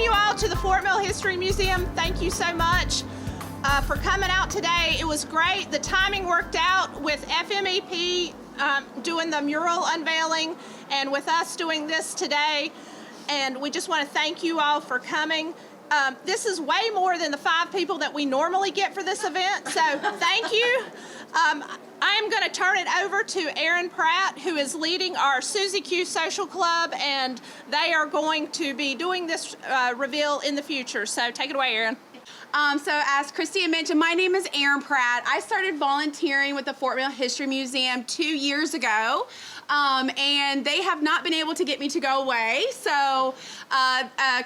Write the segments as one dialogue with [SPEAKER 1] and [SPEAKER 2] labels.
[SPEAKER 1] you all to the Fort Mill History Museum. Thank you so much for coming out today. It was great. The timing worked out with FMEP doing the mural unveiling and with us doing this today. And we just want to thank you all for coming. This is way more than the 5 people that we normally get for this event, so thank you. I am going to turn it over to Erin Pratt, who is leading our Susie Q Social Club, and they are going to be doing this reveal in the future. So take it away, Erin.
[SPEAKER 2] So as Christy had mentioned, my name is Erin Pratt. I started volunteering with the Fort Mill History Museum 2 years ago. And they have not been able to get me to go away. So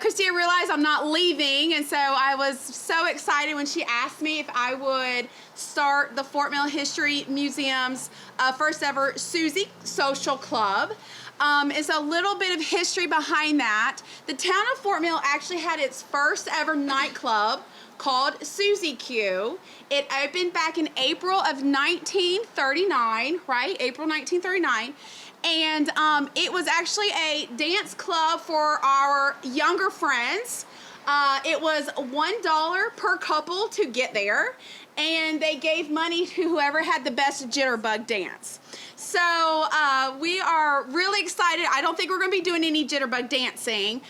[SPEAKER 2] Christy realized I'm not leaving, and so I was so excited when she asked me if I would start the Fort Mill History Museum's first ever Susie Social Club. It's a little bit of history behind that. The town of Fort Mill actually had its first ever nightclub called Susie Q. It opened back in April of 1939, right? April 1939. And it was actually a dance club for our younger friends. It was $1 per couple to get there, and they gave money to whoever had the best jitterbug dance. So we are really excited. I don't think we're going to be doing any jitterbug dancing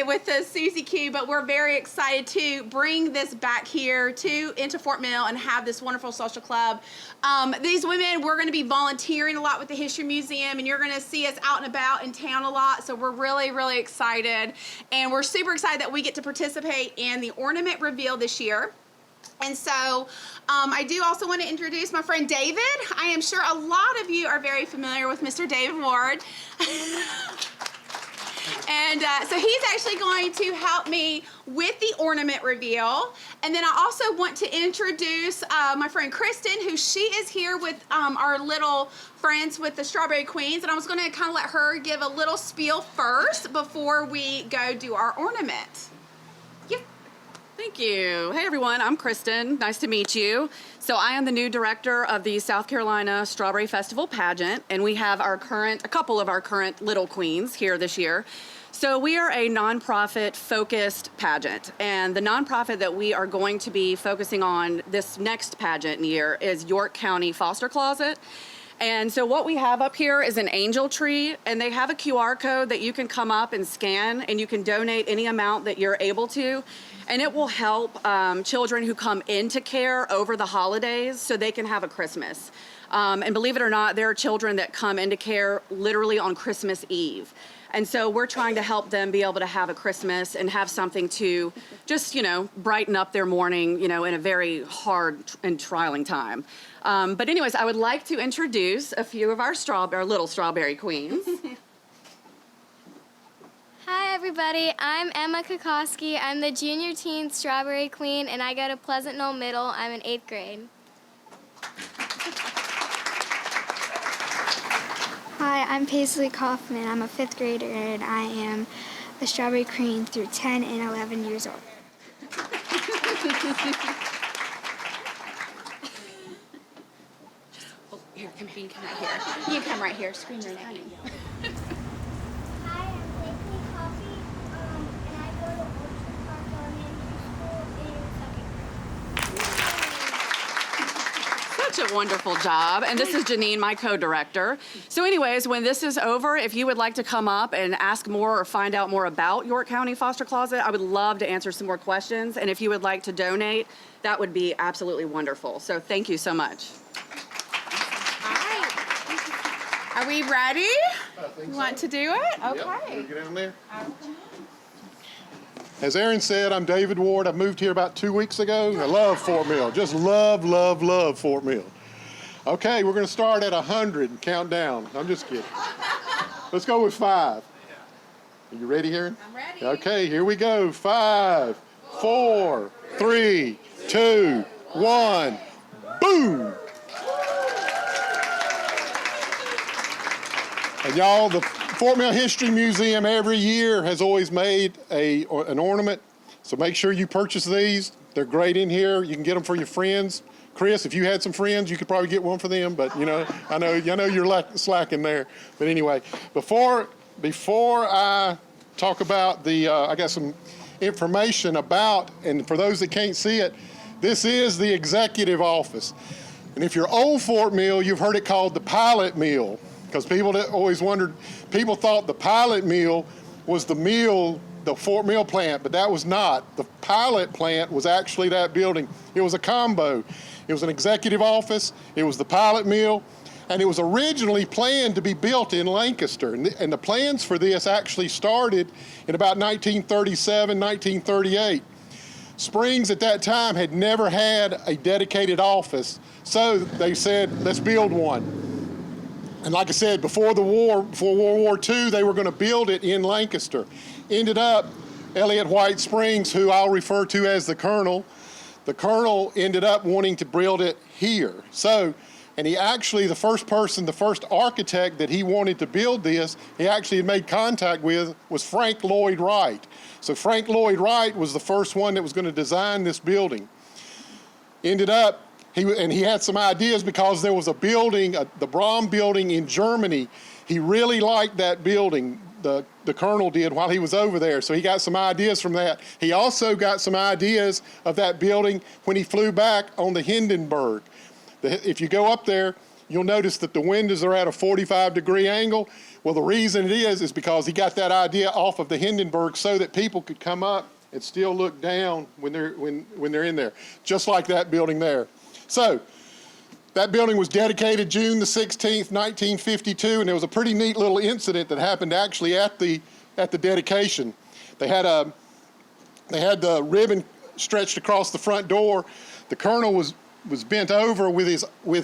[SPEAKER 2] with the Susie Q, but we're very excited to bring this back here into Fort Mill and have this wonderful social club. These women, we're going to be volunteering a lot with the History Museum, and you're going to see us out and about in town a lot. So we're really, really excited, and we're super excited that we get to participate in the ornament reveal this year. And so I do also want to introduce my friend David. I am sure a lot of you are very familiar with Mr. David Ward. And so he's actually going to help me with the ornament reveal. And then I also want to introduce my friend Kristen, who she is here with our little friends with the Strawberry Queens. And I was going to kind of let her give a little spiel first before we go do our ornament.
[SPEAKER 3] Thank you. Hey everyone, I'm Kristen. Nice to meet you. So I am the new director of the South Carolina Strawberry Festival pageant, and we have a couple of our current Little Queens here this year. So we are a nonprofit focused pageant, and the nonprofit that we are going to be focusing on this next pageant year is York County Foster Closet. And so what we have up here is an angel tree, and they have a QR code that you can come up and scan, and you can donate any amount that you're able to. And it will help children who come into care over the holidays so they can have a Christmas. And believe it or not, there are children that come into care literally on Christmas Eve. And so we're trying to help them be able to have a Christmas and have something to just, brighten up their morning, in a very hard and trying time. But anyways, I would like to introduce a few of our little strawberry queens.
[SPEAKER 4] Hi everybody, I'm Emma Kokoski. I'm the junior teen Strawberry Queen, and I go to Pleasant Knoll Middle. I'm in 8th grade.
[SPEAKER 5] Hi, I'm Paisley Kaufman. I'm a 5th grader, and I am a Strawberry Queen through 10 and 11 years old.
[SPEAKER 2] Here, come right here. You come right here. Scream your name.
[SPEAKER 5] Hi, I'm Blakely Coffee, and I go to Orchard Park Elementary School in 2nd grade.
[SPEAKER 3] Such a wonderful job. And this is Janine, my co-director. So anyways, when this is over, if you would like to come up and ask more or find out more about York County Foster Closet, I would love to answer some more questions. And if you would like to donate, that would be absolutely wonderful. So thank you so much.
[SPEAKER 2] Are we ready? You want to do it? Okay.
[SPEAKER 6] Yep. Get in there. As Erin said, I'm David Ward. I moved here about 2 weeks ago. I love Fort Mill. Just love, love, love Fort Mill. Okay, we're going to start at 100 and count down. I'm just kidding. Let's go with 5. Are you ready, Erin?
[SPEAKER 2] I'm ready.
[SPEAKER 6] Okay, here we go. 5, 4, 3, 2, 1. Boom! And y'all, the Fort Mill History Museum every year has always made an ornament. So make sure you purchase these. They're great in here. You can get them for your friends. Chris, if you had some friends, you could probably get one for them. But I know you're slacking there. But anyway, before I talk about I got some information about, and for those that can't see it, this is the executive office. And if you're old Fort Mill, you've heard it called the pilot mill, because people always wondered, people thought the pilot mill was the mill, the Fort Mill plant, but that was not. The pilot plant was actually that building. It was a combo. It was an executive office, it was the pilot mill, and it was originally planned to be built in Lancaster. And the plans for this actually started in about 1937, 1938. Springs at that time had never had a dedicated office, so they said, let's build one. And like I said, before World War II, they were going to build it in Lancaster. Ended up, Elliott White Springs, who I'll refer to as the Colonel ended up wanting to build it here. So, and he actually, the first architect that he wanted to build this, he actually had made contact with, was Frank Lloyd Wright. So Frank Lloyd Wright was the first one that was going to design this building. Ended up, he had some ideas because there was a building, the Braun building in Germany. He really liked that building, the Colonel did, while he was over there. So he got some ideas from that. He also got some ideas of that building when he flew back on the Hindenburg. If you go up there, you'll notice that the windows are at a 45-degree angle. Well, the reason it is because he got that idea off of the Hindenburg so that people could come up and still look down when they're in there, just like that building there. So that building was dedicated June the 16th, 1952, and there was a pretty neat little incident that happened actually at the dedication. They had the ribbon stretched across the front door. The Colonel was bent over with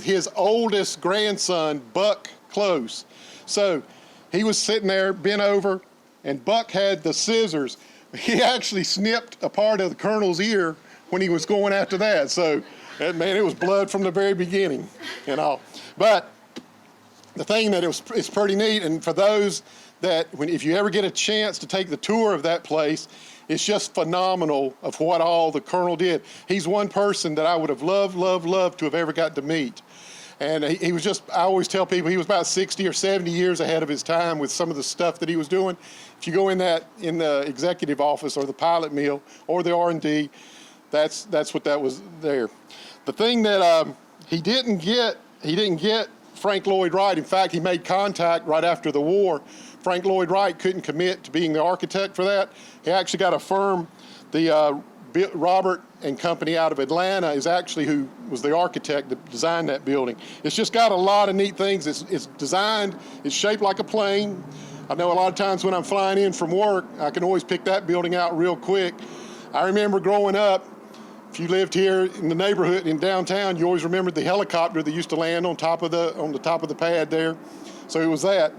[SPEAKER 6] his oldest grandson, Buck Close. So he was sitting there bent over, and Buck had the scissors. He actually snipped a part of the Colonel's ear when he was going after that. So, man, it was blood from the very beginning, you know. But the thing that it's pretty neat, and for those that, if you ever get a chance to take the tour of that place, it's just phenomenal of what all the Colonel did. He's one person that I would have loved to have ever got to meet. And he was just, I always tell people, he was about 60 or 70 years ahead of his time with some of the stuff that he was doing. If you go in the executive office or the pilot mill or the R&D, that's what that was there. The thing that he didn't get Frank Lloyd Wright. In fact, he made contact right after the war. Frank Lloyd Wright couldn't commit to being the architect for that. He actually got a firm, the Robert and Company out of Atlanta is actually who was the architect that designed that building. It's just got a lot of neat things. It's designed, it's shaped like a plane. I know a lot of times when I'm flying in from work, I can always pick that building out real quick. I remember growing up, if you lived here in the neighborhood in downtown, you always remembered the helicopter that used to land on the top of the pad there. So it was that.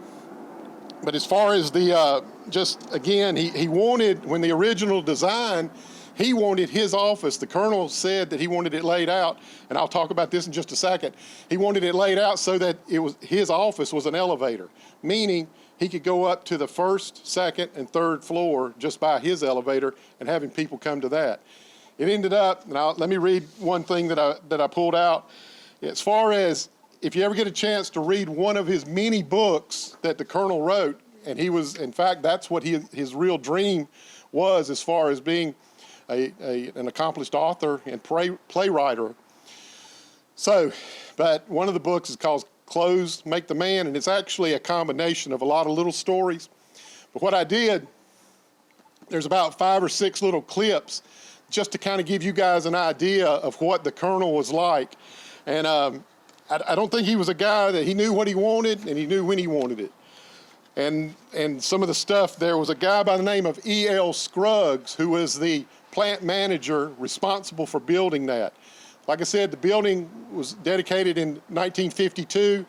[SPEAKER 6] But as far as the, just again, he wanted, when the original design, he wanted his office, the Colonel said that he wanted it laid out, and I'll talk about this in just a second. He wanted it laid out so that his office was an elevator, meaning he could go up to the first, second, and third floor just by his elevator and having people come to that. It ended up, and let me read one thing that I pulled out. As far as, if you ever get a chance to read one of his many books that the Colonel wrote, and he was, in fact, that's what his real dream was as far as being an accomplished author and playwright. So, but one of the books is called Clothes Make the Man, and it's actually a combination of a lot of little stories. But what I did, there's about 5 or 6 little clips just to kind of give you guys an idea of what the Colonel was like. And I don't think he was a guy that he knew what he wanted and he knew when he wanted it. And some of the stuff, there was a guy by the name of E.L. Scruggs who was the plant manager responsible for building that. Like I said, the building was dedicated in 1952.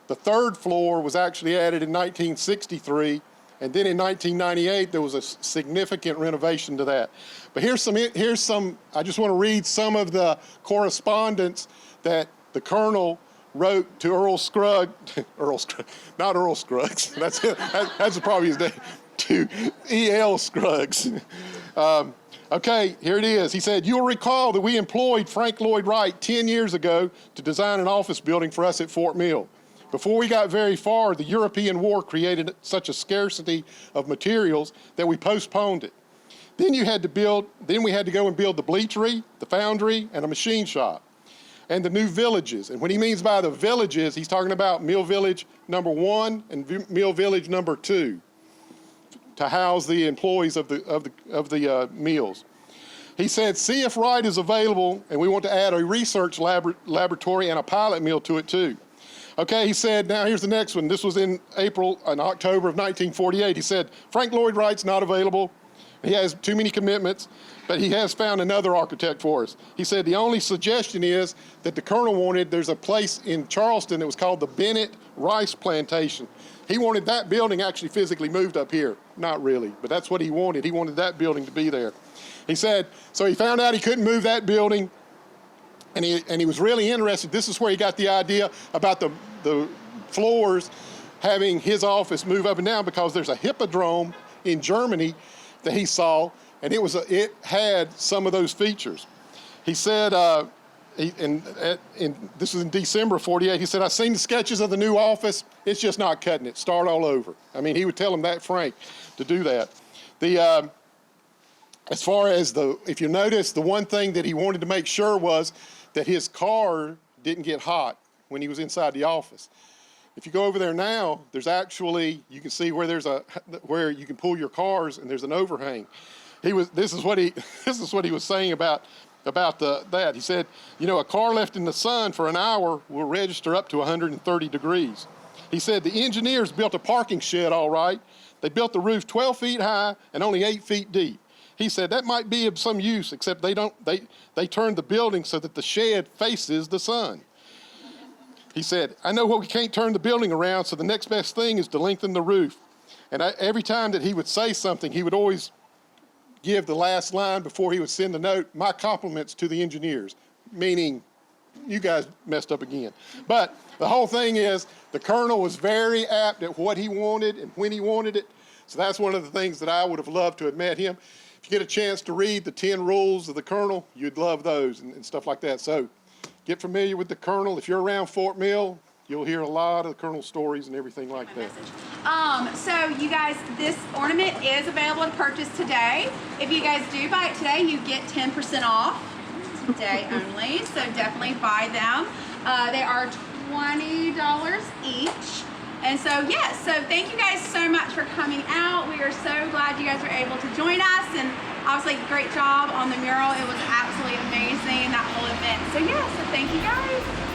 [SPEAKER 6] The third floor was actually added in 1963. And then in 1998, there was a significant renovation to that. But here's some, I just want to read some of the correspondence that the Colonel wrote to Earl Scruggs, not Earl Scruggs, that's probably his name, to E.L. Scruggs. Okay, here it is. He said, "You'll recall that we employed Frank Lloyd Wright 10 years ago to design an office building for us at Fort Mill. Before we got very far, the European war created such a scarcity of materials that we postponed it. Then we had to go and build the bleachery, the foundry, and a machine shop, and the new villages. And what he means by the villages, he's talking about Mill Village number 1 and Mill Village number 2 to house the employees of the mills. He said, see if Wright is available, and we want to add a research laboratory and a pilot mill to it too. Okay, he said, now here's the next one. This was in October of 1948. He said, Frank Lloyd Wright's not available. He has too many commitments, but he has found another architect for us. He said the only suggestion is that the Colonel wanted, there's a place in Charleston that was called the Bennett Rice Plantation. He wanted that building actually physically moved up here. Not really, but that's what he wanted. He wanted that building to be there. He said, so he found out he couldn't move that building, and he was really interested. This is where he got the idea about the floors having his office move up and down, because there's a hippodrome in Germany that he saw, and it had some of those features. He said, this was in December of '48, he said, I've seen the sketches of the new office. It's just not cutting it. Start all over. I mean, he would tell him that frank to do that. As far as if you notice, the one thing that he wanted to make sure was that his car didn't get hot when he was inside the office. If you go over there now, there's actually, you can see where where you can pull your cars, and there's an overhang. This is what he was saying about that. He said, you know, a car left in the sun for an hour will register up to 130 degrees. He said the engineers built a parking shed all right. They built the roof 12 feet high and only 8 feet deep. He said that might be of some use, except they turned the building so that the shed faces the sun. He said, I know we can't turn the building around, so the next best thing is to lengthen the roof. And every time that he would say something, he would always give the last line before he would send the note, my compliments to the engineers, meaning you guys messed up again. But the whole thing is the Colonel was very apt at what he wanted and when he wanted it. So that's one of the things that I would have loved to have met him. If you get a chance to read the 10 rules of the Colonel, you'd love those and stuff like that. So get familiar with the Colonel. If you're around Fort Mill, you'll hear a lot of the Colonel stories and everything like that.
[SPEAKER 2] So you guys, this ornament is available to purchase today. If you guys do buy it today, you get 10% off today only. So definitely buy them. They are $20 each. And so, yes, so thank you guys so much for coming out. We are so glad you guys were able to join us. And obviously, great job on the mural. It was absolutely amazing, that whole event. So, yeah, so thank you guys.